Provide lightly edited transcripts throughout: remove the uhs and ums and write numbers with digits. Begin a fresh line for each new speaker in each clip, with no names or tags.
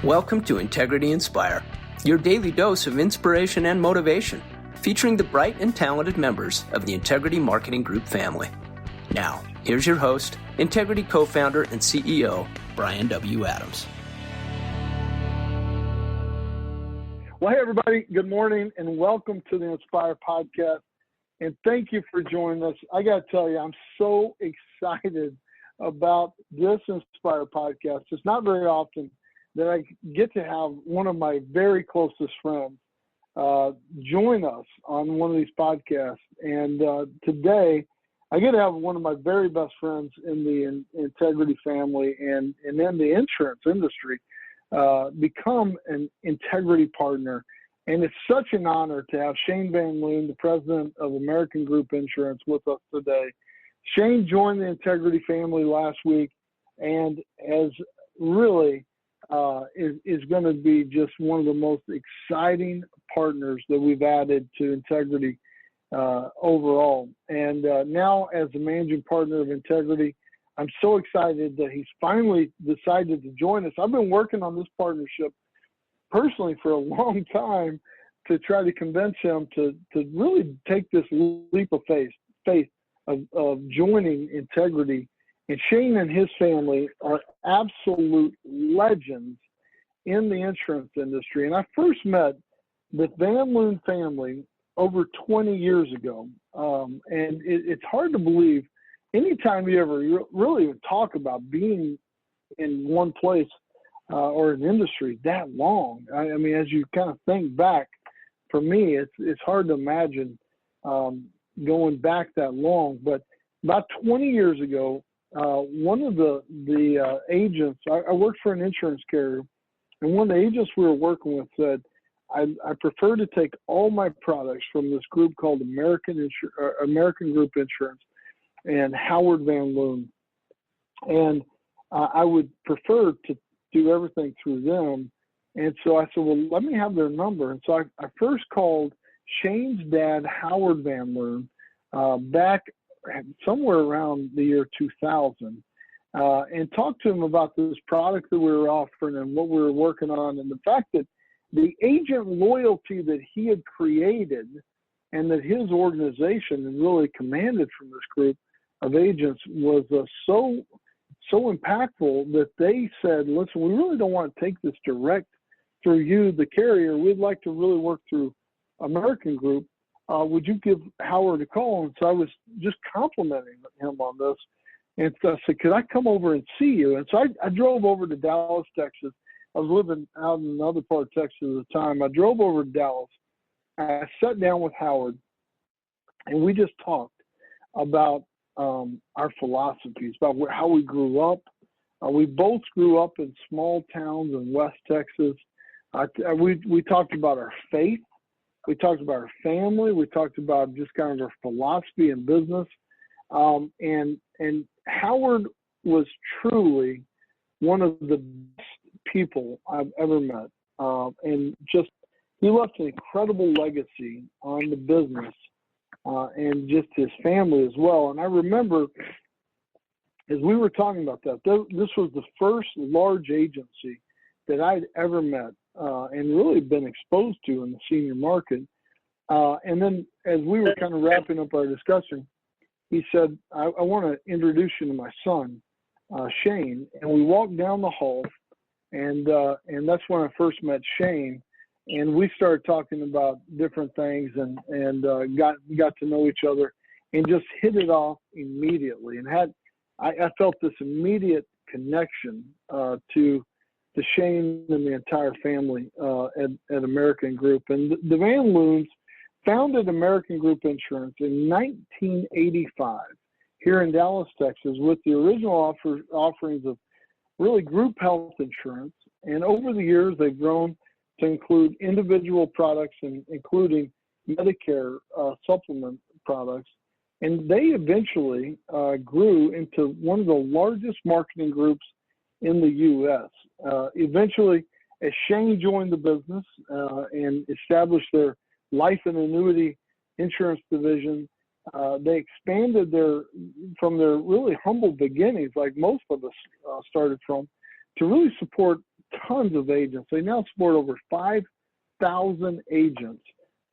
Welcome to Integrity Inspire, your daily dose of inspiration and motivation, featuring the bright and talented members of the Integrity Marketing Group family. Now, here's your host, Integrity co-founder and CEO, Brian W. Adams.
Well, hey, everybody. Good morning and welcome to the Inspire podcast. And thank you for joining us. I got to tell you, I'm so excited about this Inspire podcast. It's not very often that I get to have one of my very closest friends join us on one of these podcasts. And today, I get to have one of my very best friends in the Integrity family and in the insurance industry become an Integrity partner. And it's such an honor to have Shane Van Loon, the president of American Group Insurance, with us today. Shane joined the Integrity family last week and has really is going to be just one of the most exciting partners that we've added to Integrity overall. And now as the managing partner of Integrity, I'm so excited that he's finally decided to join us. I've been working on this partnership personally for a long time to try to convince him to really take this leap of faith of joining Integrity. And Shane and his family are absolute legends in the insurance industry. And I first met the Van Loon family over 20 years ago. And it's hard to believe anytime you ever really even talk about being in one place or an industry that long. I mean, as you kind of think back, for me, it's hard to imagine going back that long. But about 20 years ago, one of the agents, I worked for an insurance carrier, and one of the agents we were working with said, I prefer to take all my products from this group called American Group Insurance and Howard Van Loon, and I would prefer to do everything through them. And so I said, well, let me have their number. And so I first called Shane's dad, Howard Van Loon, back somewhere around the year 2000, and talked to him about this product that we were offering and what we were working on, and the fact that the agent loyalty that he had created and that his organization had really commanded from this group of agents was so impactful that they said, listen, we really don't want to take this direct through you, the carrier. We'd like to really work through American Group. Would you give Howard a call? And so I was just complimenting him on this. And so I said, could I come over and see you? And so I drove over to Dallas, Texas. I was living out in another part of Texas at the time. I drove over to Dallas. I sat down with Howard, and we just talked about our philosophies, about how we grew up. We both grew up in small towns in West Texas. We talked about our faith. We talked about our family. We talked about just kind of our philosophy in business. And Howard was truly one of the best people I've ever met. And just, he left an incredible legacy on the business and just his family as well. And I remember as we were talking about that, this was the first large agency that I'd ever met and really been exposed to in the senior market. And then as we were kind of wrapping up our discussion, he said, I want to introduce you to my son, Shane. And we walked down the hall, and that's when I first met Shane. And we started talking about different things and got to know each other and just hit it off immediately. And I felt this immediate connection to Shane and the entire family at American Group. And the Van Loons founded American Group Insurance in 1985 here in Dallas, Texas, with the original offerings of really group health insurance. And over the years, they've grown to include individual products and including Medicare supplement products. And they eventually grew into one of the largest marketing groups in the U.S. Eventually, as Shane joined the business and established their life and annuity insurance division, they expanded from their really humble beginnings, like most of us started from, to really support tons of agents. They now support over 5,000 agents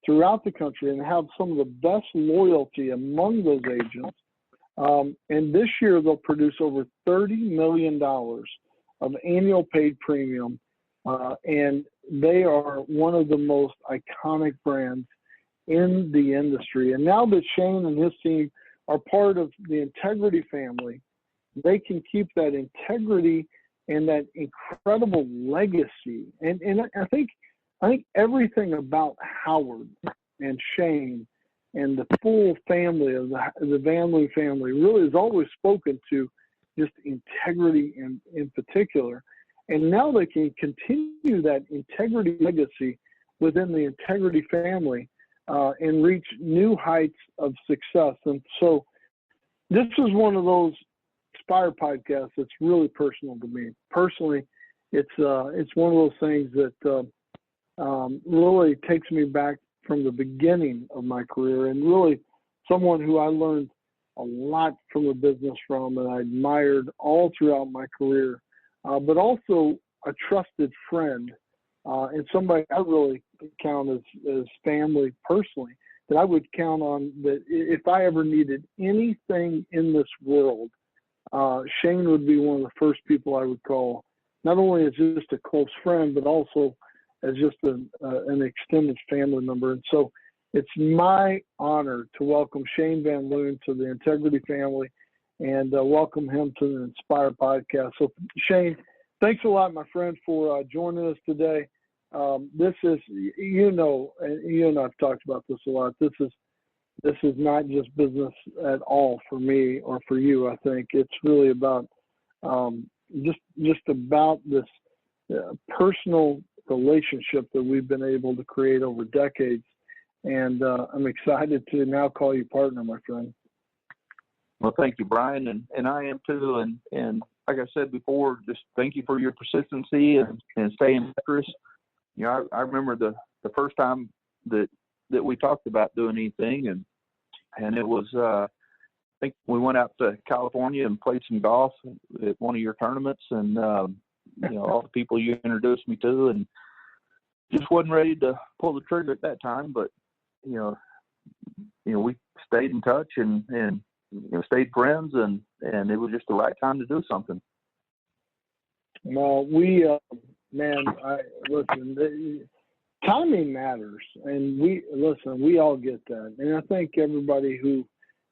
throughout the country and have some of the best loyalty among those agents. And this year they'll produce over $30 million of annual paid premium. And they are one of the most iconic brands in the industry. And now that Shane and his team are part of the Integrity family, they can keep that integrity and that incredible legacy. And I think everything about Howard and Shane and the full family of the Van Loon family really is always spoken to just integrity in particular. And now they can continue that integrity legacy within the Integrity family and reach new heights of success. And so this is one of those Inspire podcasts that's really personal to me. Personally, it's one of those things that really takes me back from the beginning of my career, and really someone who I learned a lot from the business from, and I admired all throughout my career, but also a trusted friend and somebody I really count as family personally, that I would count on, that if I ever needed anything in this world, Shane would be one of the first people I would call, not only as just a close friend, but also as just an extended family member. And so it's my honor to welcome Shane Van Loon to the Integrity family and welcome him to the Inspire podcast. So Shane, thanks a lot, my friend, for joining us today. This is, and you and I've talked about this a lot. This is not just business at all for me or for you. I think it's really about just about this personal relationship that we've been able to create over decades. And I'm excited to now call you partner, my friend.
Well, thank you, Brian, and I am too. And like I said before, just thank you for your persistency and staying focused. I remember the first time that we talked about doing anything, and it was I think we went out to California and played some golf at one of your tournaments, and all the people you introduced me to, and just wasn't ready to pull the trigger at that time, but we stayed in touch and stayed friends, and it was just the right time to do something.
Well, listen, timing matters, and we all get that. And I think everybody who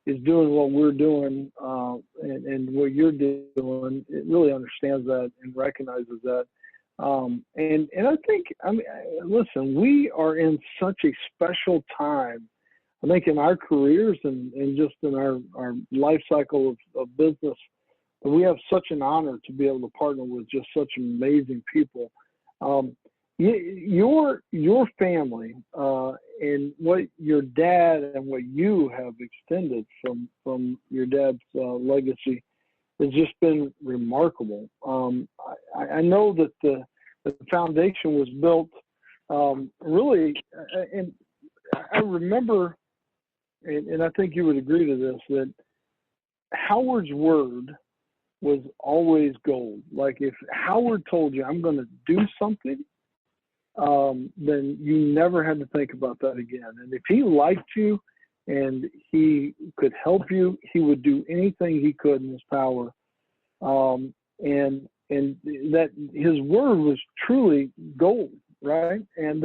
is doing what we're doing and what you're doing, it really understands that and recognizes that. And I think, listen, we are in such a special time, I think, in our careers and just in our life cycle of business. We have such an honor to be able to partner with just such amazing people. Your family and what your dad and what you have extended from your dad's legacy has just been remarkable. I know that the foundation was built really, and I remember, and I think you would agree to this, that Howard's word was always gold. Like if Howard told you, I'm going to do something, then you never had to think about that again. And if he liked you and he could help you, he would do anything he could in his power. And that his word was truly gold, right? And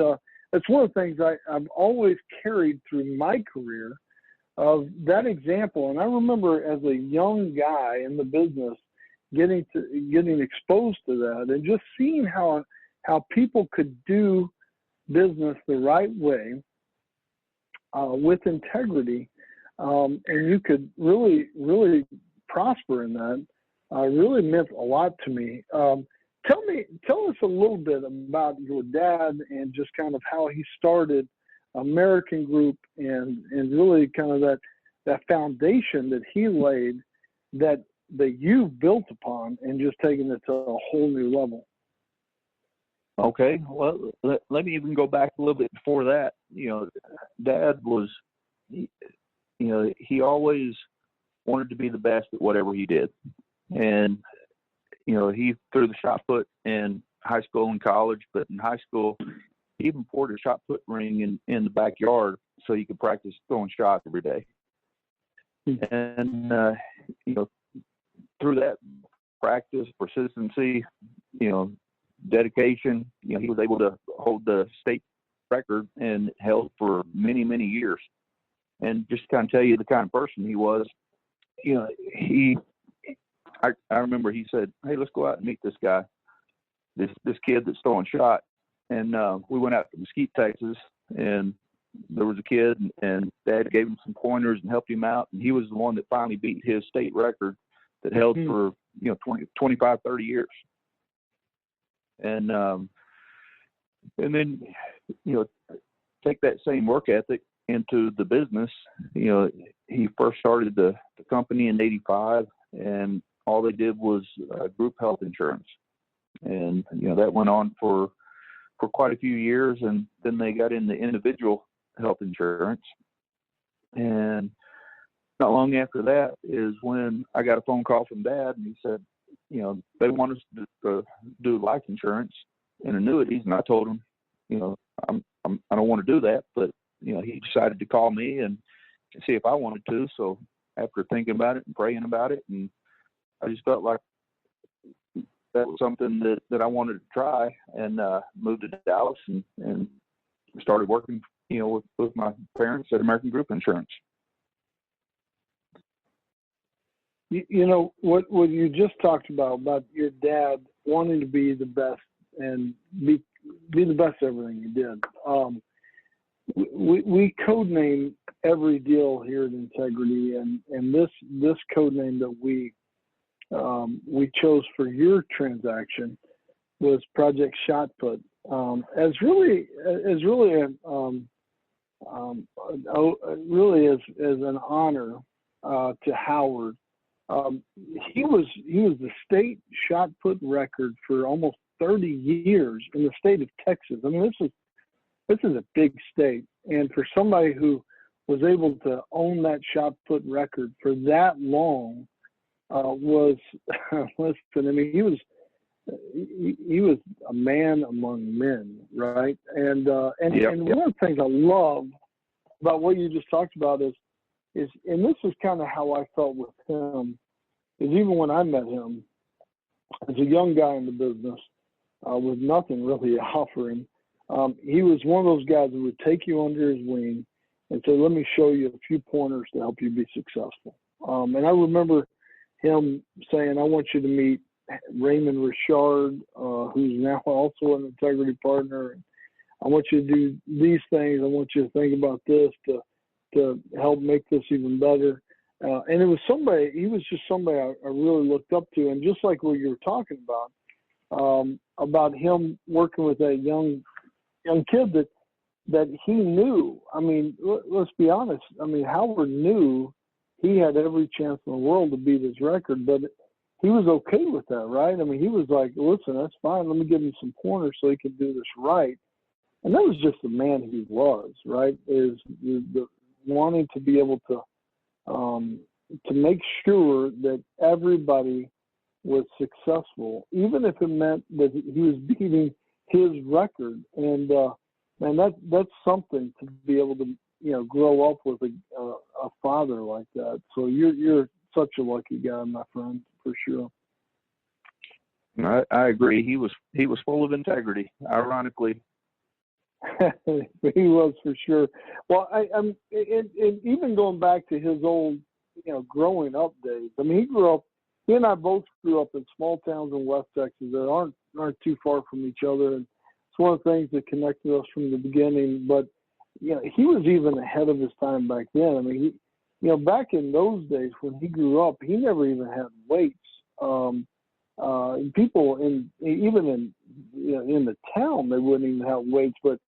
that's one of the things I've always carried through my career, of that example. And I remember as a young guy in the business getting exposed to that and just seeing how people could do business the right way with integrity, and you could really, really prosper in that. Really meant a lot to me. Tell us a little bit about your dad and just kind of how he started American Group and really kind of that foundation that he laid that you built upon and just taking it to a whole new level.
Okay, well, let me even go back a little bit before that. Dad was, he always wanted to be the best at whatever he did. And, he threw the shot put, and high school and college, but in high school, he even poured a shot put ring in the backyard so you could practice throwing shots every day. And, through that practice, persistency, dedication, he was able to hold the state record and held for many, many years. And just to kind of tell you the kind of person he was, I remember he said, "Hey, let's go out and meet this guy, this kid that's throwing shot." And we went out to Mesquite, Texas, and there was a kid, and Dad gave him some pointers and helped him out. And he was the one that finally beat his state record that held for 25, 30 years. And then take that same work ethic into the business. He first started the company in '85, and all they did was group health insurance. And that went on for quite a few years, and then they got into individual health insurance. And not long after that is when I got a phone call from Dad, and he said, they want us to do life insurance and annuities. And I told him, I don't want to do that, but he decided to call me and see if I wanted to. So after thinking about it and praying about it, and I just felt like that was something that I wanted to try, and moved to Dallas and started working, with my parents at American Group Insurance.
What you just talked about your dad wanting to be the best and be the best at everything he did. We codename every deal here at Integrity, and this codename that we chose for your transaction was Project Shot Put, as really an honor to Howard. He was the state shot put record for almost 30 years in the state of Texas. I mean, this is a big state, and for somebody who was able to own that shot put record for that long was listen. I mean, he was a man among men, right? And one of the things I love about what you just talked about is, and this is kind of how I felt with him, is even when I met him as a young guy in the business with nothing really to offer him, he was one of those guys that would take you under his wing and say, "Let me show you a few pointers to help you be successful." And I remember him saying, "I want you to meet Raymond Richard, who's now also an Integrity partner. I want you to do these things. I want you to think about this to help make this even better." And he was just somebody I really looked up to. And just like what you were talking about him working with that young kid that he knew. I mean, let's be honest. I mean, Howard knew he had every chance in the world to beat his record, but he was okay with that, right? I mean, he was like, "Listen, that's fine. Let me give him some pointers so he can do this right." And that was just the man he was, right? Is the wanting to be able to make sure that everybody was successful, even if it meant that he was beating his record. And that's something to be able to grow up with a father like that. So you're such a lucky guy, my friend, for sure.
I agree. He was full of integrity, ironically.
He was, for sure. Well, I'm even going back to his old, growing up days. I mean, he and I both grew up in small towns in West Texas that aren't too far from each other, and it's one of the things that connected us from the beginning. But he was even ahead of his time back then. I mean, back in those days when he grew up, he never even had weights. People even in the town, they wouldn't even have weights, but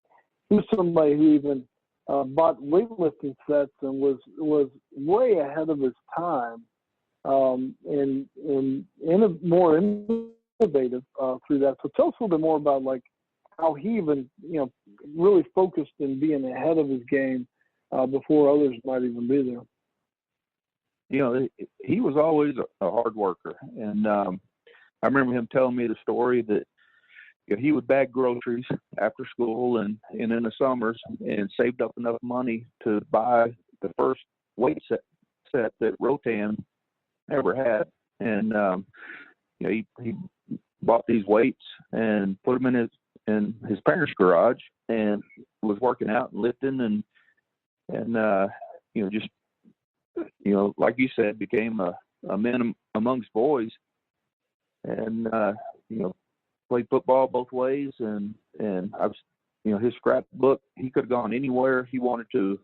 he was somebody who even bought weightlifting sets and was way ahead of his time, and more innovative through that. So tell us a little bit more about like how he even really focused in being ahead of his game before others might even be there.
He was always a hard worker, and I remember him telling me the story that he would bag groceries after school and in the summers, and saved up enough money to buy the first weight set that Rotan ever had. And he bought these weights and put them in his parents' garage, and was working out and lifting and just like you said, became a man amongst boys, and played football both ways, and I was, his scrapbook, he could have gone anywhere he wanted to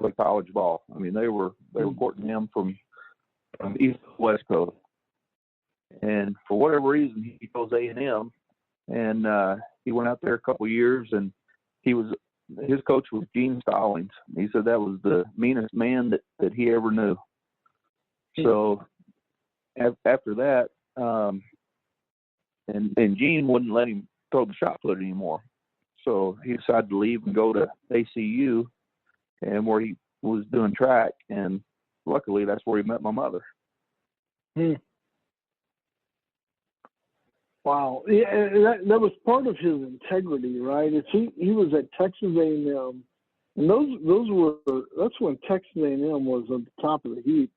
play college ball. I mean, they were courting him from east to west coast, and for whatever reason, he chose A&M, and he went out there a couple of years, and his coach was Gene Stallings. He said that was the meanest man that he ever knew. So after that, and Gene wouldn't let him throw the shot put anymore. So he decided to leave and go to ACU, and where he was doing track. And luckily, that's where he met my mother.
Wow, yeah, that was part of his integrity, right? He was at Texas A&M, and that's when Texas A&M was at the top of the heap,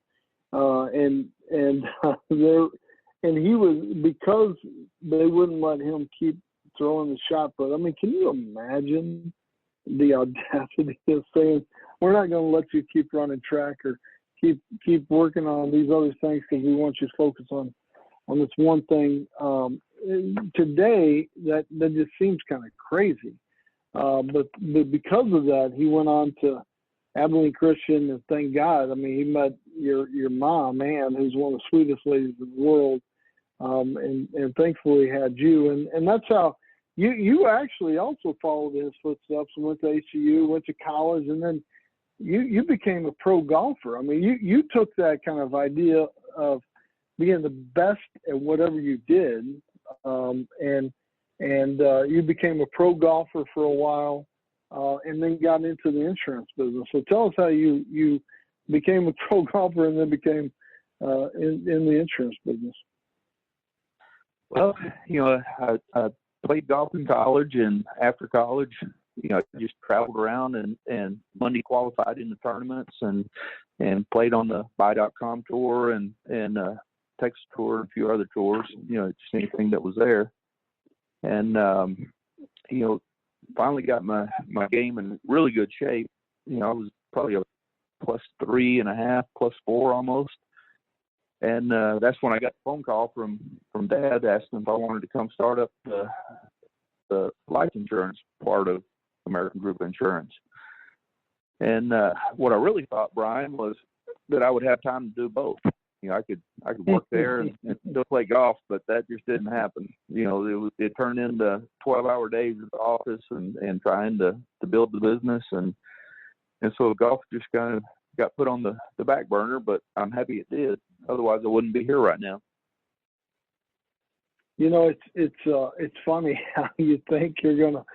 and he was, because they wouldn't let him keep throwing the shot put. I mean, can you imagine the audacity of saying, we're not going to let you keep running track or keep working on these other things because we want you to focus on this one thing. Today, that just seems kind of crazy. But because of that, he went on to Abilene Christian, and thank God. I mean, he met your mom, Ann, who's one of the sweetest ladies in the world, and thankfully had you. And that's how you actually also followed in his footsteps and went to ACU, went to college, and then you became a pro golfer. I mean, you took that kind of idea of being the best at whatever you did, and you became a pro golfer for a while, and then got into the insurance business. So tell us how you became a pro golfer and then became in the insurance business.
Well, I played golf in college, and after college, I just traveled around and Monday qualified in the tournaments and played on the Buy.com tour and Texas tour and a few other tours, just anything that was there. And, finally got my game in really good shape. I was probably a +3.5, +4 almost. And that's when I got the phone call from Dad asking if I wanted to come start up the life insurance part of American Group Insurance. And what I really thought, Brian, was that I would have time to do both. I could work there and still play golf, but that just didn't happen. It turned into 12-hour days at the office and trying to build the business, and so golf just kind of got put on the back burner. But I'm happy it did. Otherwise, I wouldn't be here right now.
It's funny how you think you're gonna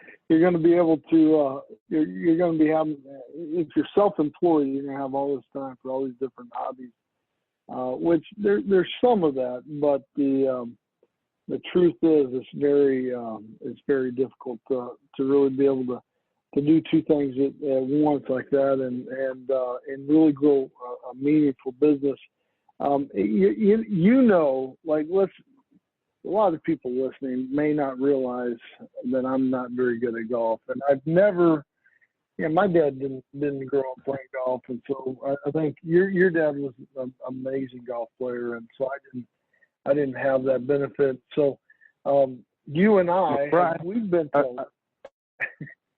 be able to you're gonna be having, if you're self-employed, you're gonna have all this time for all these different hobbies. Which there's some of that, but the truth is it's very difficult to really be able to do two things at once like that and really grow a meaningful business. A lot of people listening may not realize that I'm not very good at golf, and I've never. Yeah, my dad didn't grow up playing golf, and so I think your dad was an amazing golf player, and so I didn't have that benefit. So you and
Brian,
we've been told.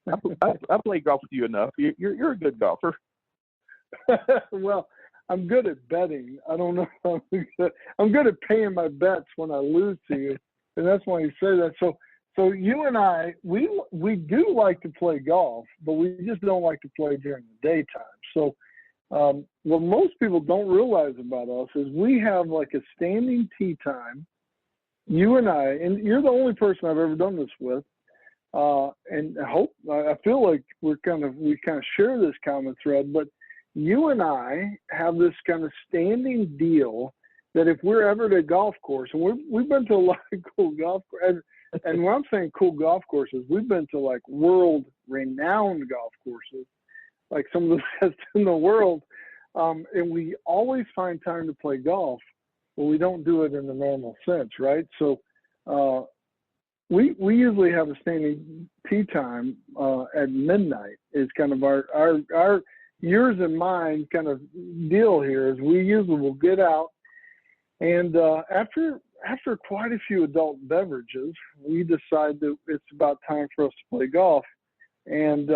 I played golf with you enough. You're a good golfer.
Well, I'm good at betting. I don't know. I'm good at paying my bets when I lose to you, and that's why you say that. So you and I, we do like to play golf, but we just don't like to play during the daytime. So what most people don't realize about us is we have like a standing tee time, you and I, and you're the only person I've ever done this with. And I feel like we kind of share this common thread, but you and I have this kind of standing deal that if we're ever at a golf course, and we've been to a lot of cool golf courses, And when I'm saying cool golf courses, we've been to like world renowned golf courses, like some of the best in the world. And we always find time to play golf, but we don't do it in the normal sense, right? So we usually have a standing tee time at midnight. Is kind of our yours and mine kind of deal here. Is we usually will get out, and after quite a few adult beverages, we decide that it's about time for us to play golf. And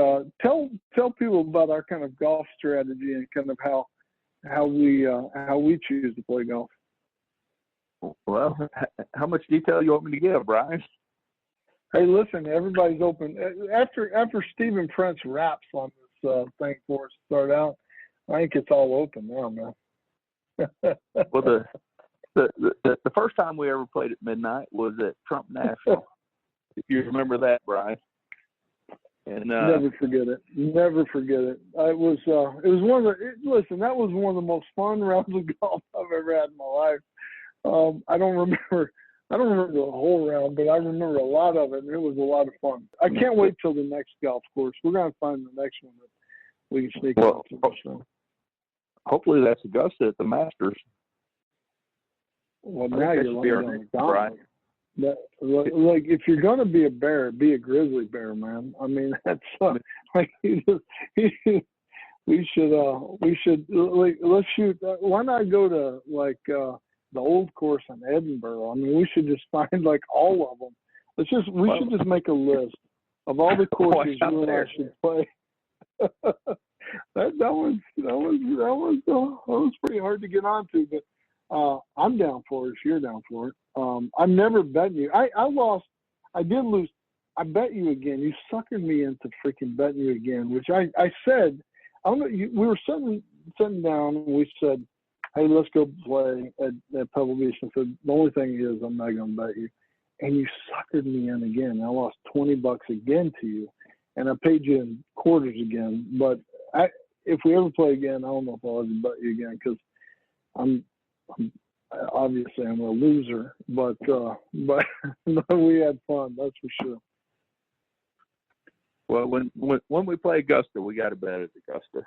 tell people about our kind of golf strategy and kind of how we choose to play golf.
Well, how much detail you want me to give, Brian?
Hey, listen, everybody's open. After Stephen Prince raps on this thing for us to start out, I think it's all open now, man.
Well, the first time we ever played at midnight was at Trump National. If you remember that, Brian. And
never forget it. Never forget it. It was one of the listen. That was one of the most fun rounds of golf I've ever had in my life. I don't remember the whole round, but I remember a lot of it, and it was a lot of fun. I can't wait till the next golf course. We're gonna find the next one that we can sneak into. So.
Hopefully that's Augusta at the Masters.
Well, now you're laying down. Like if you're gonna be a bear, be a grizzly bear, man. I mean, that's like we should like let's shoot. Why not go to like the old course in Edinburgh? I mean, we should just find like all of them. We should just make a list of all the courses you and I should play. that was pretty hard to get onto, but. I'm down for it if you're down for it. I've never bet you. I lost. I did lose. I bet you again. You suckered me into freaking betting you again, which I said, I don't know. We were sitting down and we said, hey, let's go play at Pebble Beach. And said, the only thing is I'm not going to bet you. And you suckered me in again. I lost $20 again to you. And I paid you in quarters again. But if we ever play again, I don't know if I'll ever bet you again because obviously I'm a loser, but we had fun, that's for sure.
Well, when we play Augusta, we got to bet at Augusta.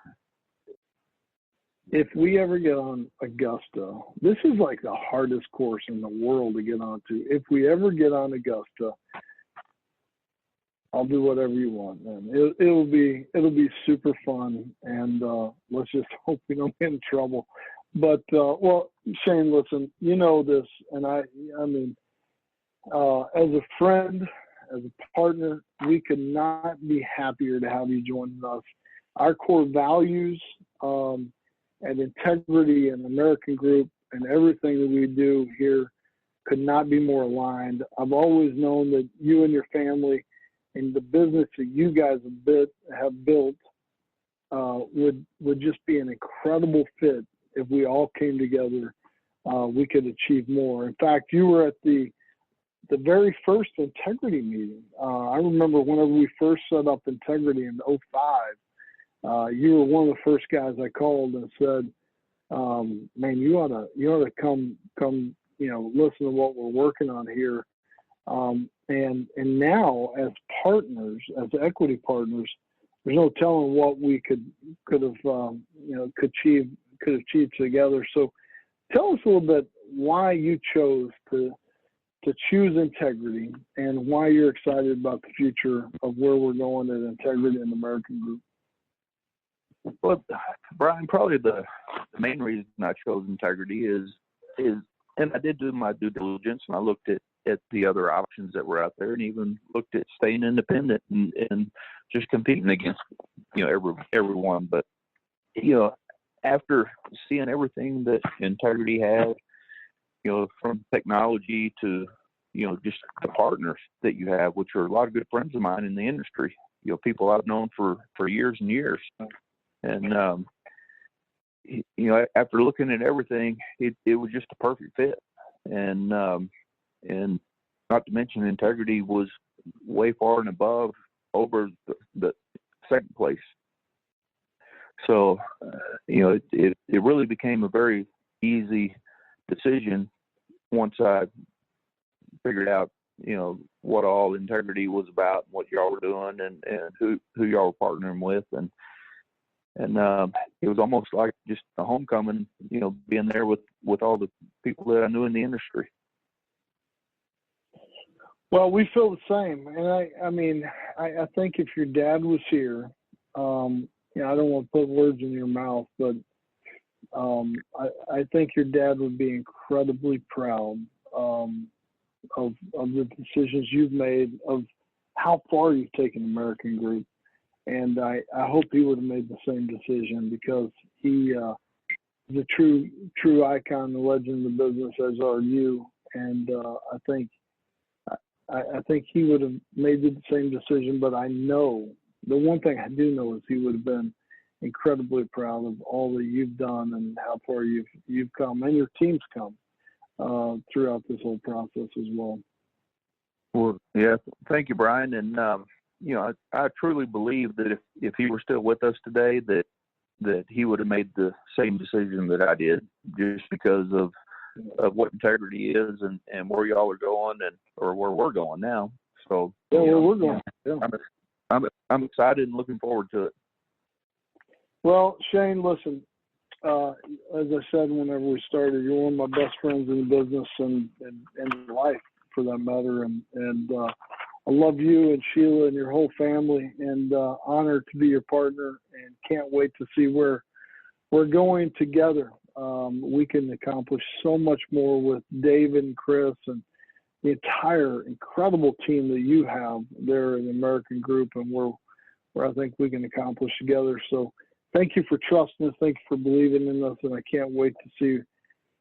If we ever get on Augusta, this is like the hardest course in the world to get onto. If we ever get on Augusta, I'll do whatever you want, man. It'll be super fun, and let's just hope we don't get in trouble. But well, Shane, listen, you know this, and I mean, as a friend, as a partner, we could not be happier to have you join us. Our core values and integrity and American Group and everything that we do here could not be more aligned. I've always known that you and your family and the business that you guys have built would just be an incredible fit. If we all came together, we could achieve more. In fact, you were at the very first integrity meeting. I remember whenever we first set up integrity in 2005, you were one of the first guys I called and said, man, you ought to come, listen to what we're working on here. And now as partners, as equity partners, there's no telling what we could achieve together. So tell us a little bit why you chose to choose integrity and why you're excited about the future of where we're going at Integrity and American Group.
Well, Brian, probably the main reason I chose integrity is, and I did do my due diligence, and I looked at the other options that were out there, and even looked at staying independent and just competing against, everyone. But, after seeing everything that integrity has, from technology to, just the partners that you have, which are a lot of good friends of mine in the industry, people I've known for years and years. And, after looking at everything, it was just a perfect fit. And not to mention integrity was way far and above over the second place. So, it really became a very easy decision once I figured out, what all integrity was about, what y'all were doing, and who y'all were partnering with, and it was almost like just a homecoming, being there with all the people that I knew in the industry.
Well, we feel the same, and I think if your dad was here, I don't want to put words in your mouth, but I think your dad would be incredibly proud of the decisions you've made, of how far you've taken American Group. And I hope he would have made the same decision, because he is a true icon, the legend of the business, as are you. And I think he would have made the same decision. But I know, the one thing I do know is he would have been incredibly proud of all that you've done and how far you've come, and your team's come throughout this whole process as well.
Well, yeah, thank you, Brian. And I truly believe that if he were still with us today, that he would have made the same decision that I did, just because of what integrity is and where y'all are going, or where we're going now. So
yeah, where we're going. Yeah.
I'm excited and looking forward to it.
Well, Shane, listen, as I said whenever we started, you're one of my best friends in the business and in life, for that matter. And I love you and Sheila and your whole family, and honored to be your partner, and can't wait to see where we're going together. We can accomplish so much more with David and Chris and the entire incredible team that you have there in the American Group, and where I think we can accomplish together. So thank you for trusting us. Thank you for believing in us, and I can't wait to see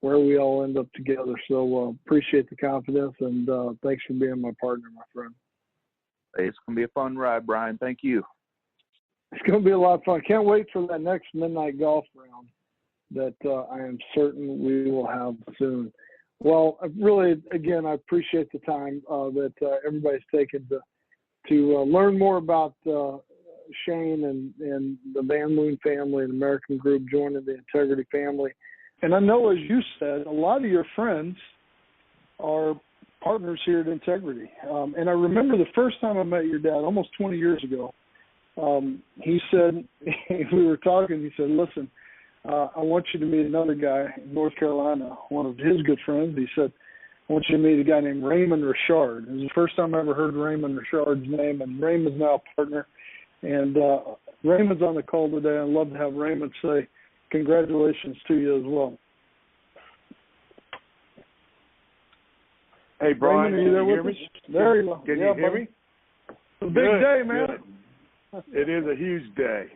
where we all end up together. So appreciate the confidence, and thanks for being my partner, my friend.
It's going to be a fun ride, Brian. Thank you.
It's going to be a lot of fun. Can't wait for that next midnight golf round that I am certain we will have soon. Well, really, again, I appreciate the time that everybody's taken to learn more about Shane and the Van Loon family and American Group, joining the Integrity family. And I know, as you said, a lot of your friends are partners here at Integrity. And I remember the first time I met your dad, almost 20 years ago. He said, we were talking, he said, listen, I want you to meet another guy in North Carolina, one of his good friends. He said, I want you to meet a guy named Raymond Richard. It was the first time I ever heard Raymond Richard's name, and Raymond's now a partner. And Raymond's on the call today. I'd love to have Raymond say congratulations to you as well.
Hey, Brian,
Raymond, are you there with us? There you go.
Can you hear me?
It's a big day, man.
Good. It is a huge day.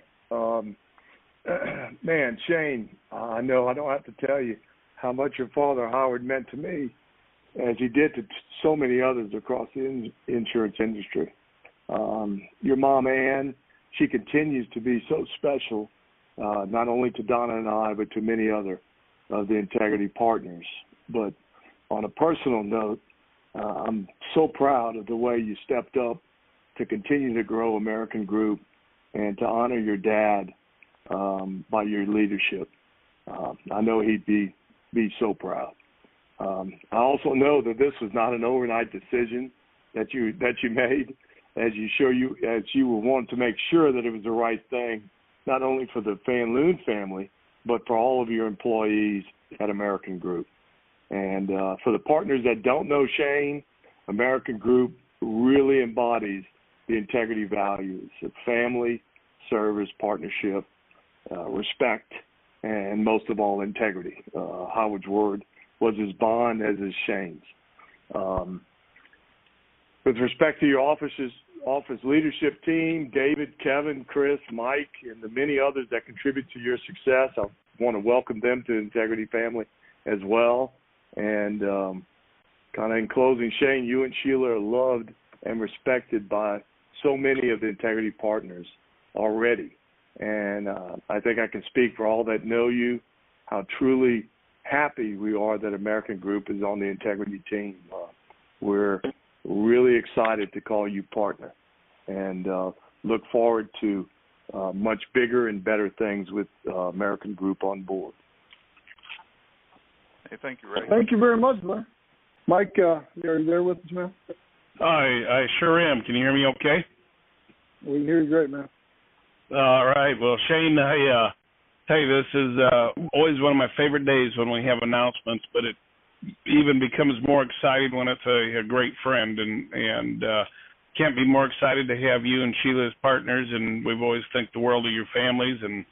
Man, Shane, I know I don't have to tell you how much your father, Howard, meant to me, as he did to so many others across the insurance industry. Your mom, Ann, she continues to be so special, not only to Donna and I, but to many other of the Integrity partners. But on a personal note, I'm so proud of the way you stepped up to continue to grow American Group and to honor your dad by your leadership. I know he'd be so proud. I also know that this was not an overnight decision that you made, as you were wanting to make sure that it was the right thing, not only for the Van Loon family, but for all of your employees at American Group. And for the partners that don't know Shane, American Group really embodies the Integrity values of family, service, partnership, respect, and most of all, integrity. Howard's word was his bond, as is Shane's. With respect to your office leadership team, David, Kevin, Chris, Mike, and the many others that contribute to your success, I want to welcome them to the Integrity family as well. And kind of in closing, Shane, you and Sheila are loved and respected by so many of the Integrity partners already. And I think I can speak for all that know you, how truly happy we are that American Group is on the Integrity team. We're really excited to call you partner, and look forward to much bigger and better things with American Group on board.
Hey, thank you, Ray.
Thank you very much, man. Mike, are you there with us, man?
I sure am. Can you hear me okay?
We can hear you great, man.
All right. Well, Shane, I tell you, this is always one of my favorite days when we have announcements, but it even becomes more exciting when it's a great friend, and can't be more excited to have you and Sheila as partners, and we've always think the world of your families, and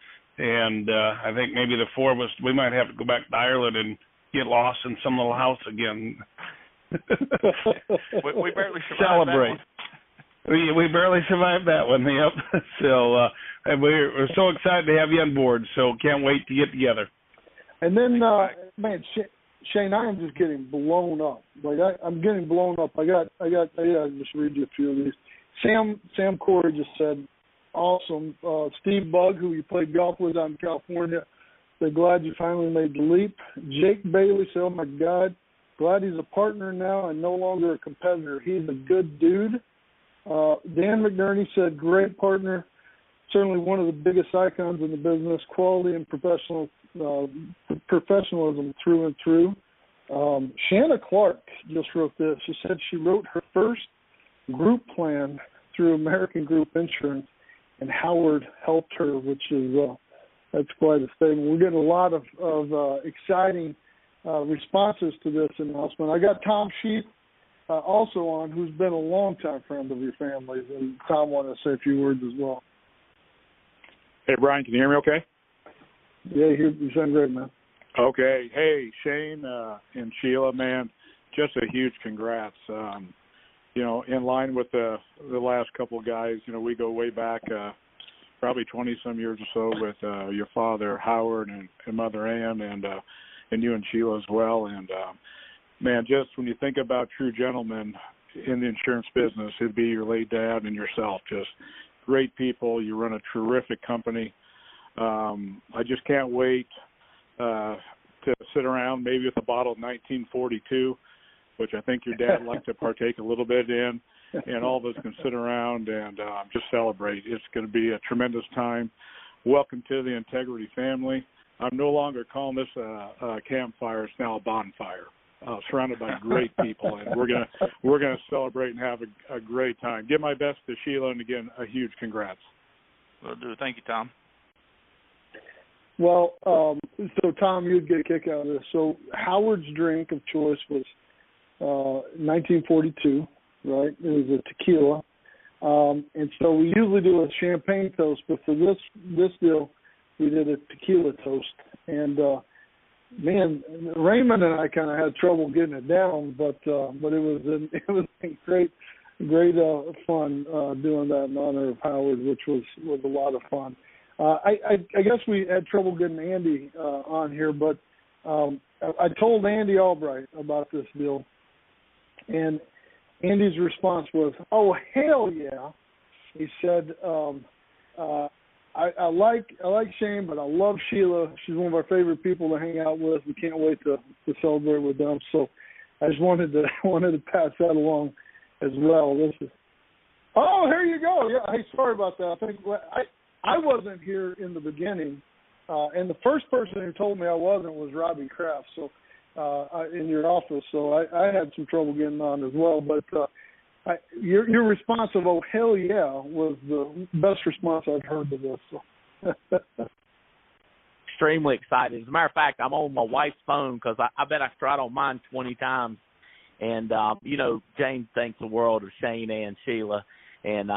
I think maybe the four of us, we might have to go back to Ireland and get lost in some little house again.
we barely survived
Celebrate.
That one.
We barely survived that one, yep. So and we're so excited to have you on board, so can't wait to get together.
And then, man, Shane, I am just getting blown up. Like I'm getting blown up. I got. Just read you a few of these. Sam Corey just said, awesome. Steve Bug, who you played golf with out in California, said, glad you finally made the leap. Jake Bailey said, oh my God, glad he's a partner now and no longer a competitor. He's a good dude. Dan McNerney said, great partner. Certainly one of the biggest icons in the business, quality and professionalism through and through. Shanna Clark just wrote this. She said she wrote her first group plan through American Group Insurance, and Howard helped her, which is that's quite a statement. We're getting a lot of exciting responses to this announcement. I got Tom Sheath also on, who's been a longtime friend of your family's, and Tom wanted to say a few words as well.
Hey, Brian, can you hear me okay?
Yeah, you sound great, man.
Okay. Hey, Shane and Sheila, man, just a huge congrats. In line with the last couple of guys, we go way back, probably 20-some years or so with your father, Howard, and Mother Ann, and you and Sheila as well. And, man, just when you think about true gentlemen in the insurance business, it'd be your late dad and yourself, just great people. You run a terrific company. I just can't wait to sit around maybe with a bottle of 1942, which I think your dad liked to partake a little bit in, and all of us can sit around and just celebrate. It's going to be a tremendous time. Welcome to the Integrity family. I'm no longer calling this a campfire. It's now a bonfire, surrounded by great people, and we're gonna celebrate and have a great time. Give my best to Sheila, and again, a huge congrats.
Will do. Thank you, Tom.
Well, so Tom, you'd get a kick out of this. So Howard's drink of choice was 1942, right? It was a tequila, and so we usually do a champagne toast, but for this deal, we did a tequila toast. And man, Raymond and I kind of had trouble getting it down, but it was great fun doing that in honor of Howard, which was a lot of fun. I guess we had trouble getting Andy on here, but I told Andy Albright about this deal, and Andy's response was, "Oh hell yeah!" He said, "I like Shane, but I love Sheila. She's one of our favorite people to hang out with. We can't wait to celebrate with them." So I just wanted to pass that along as well. This is, oh, here you go. Yeah, hey, sorry about that. I think I wasn't here in the beginning, and the first person who told me I wasn't was Robbie Kraft. So in your office, so I had some trouble getting on as well. But your response of "oh hell yeah" was the best response I've heard to this. So.
Extremely excited. As a matter of fact, I'm on my wife's phone because I bet I tried on mine 20 times. And, Jane thinks the world of Shane and Sheila. And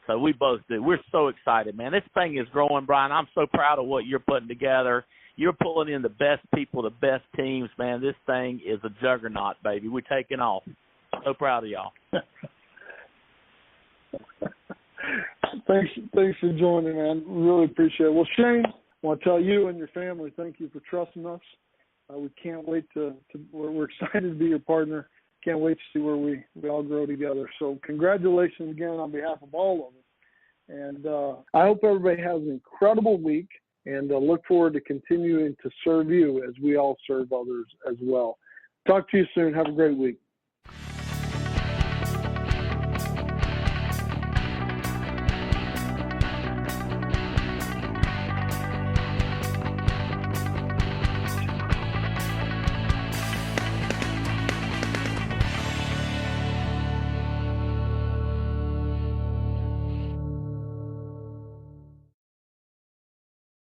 so we both do. We're so excited, man. This thing is growing, Brian. I'm so proud of what you're putting together. You're pulling in the best people, the best teams, man. This thing is a juggernaut, baby. We're taking off. So proud of y'all.
Thanks for joining, man. Really appreciate it. Well, Shane, I want to tell you and your family, thank you for trusting us. We can't wait we're excited to be your partner. Can't wait to see where we all grow together. So congratulations again on behalf of all of us. And I hope everybody has an incredible week, and look forward to continuing to serve you as we all serve others as well. Talk to you soon. Have a great week.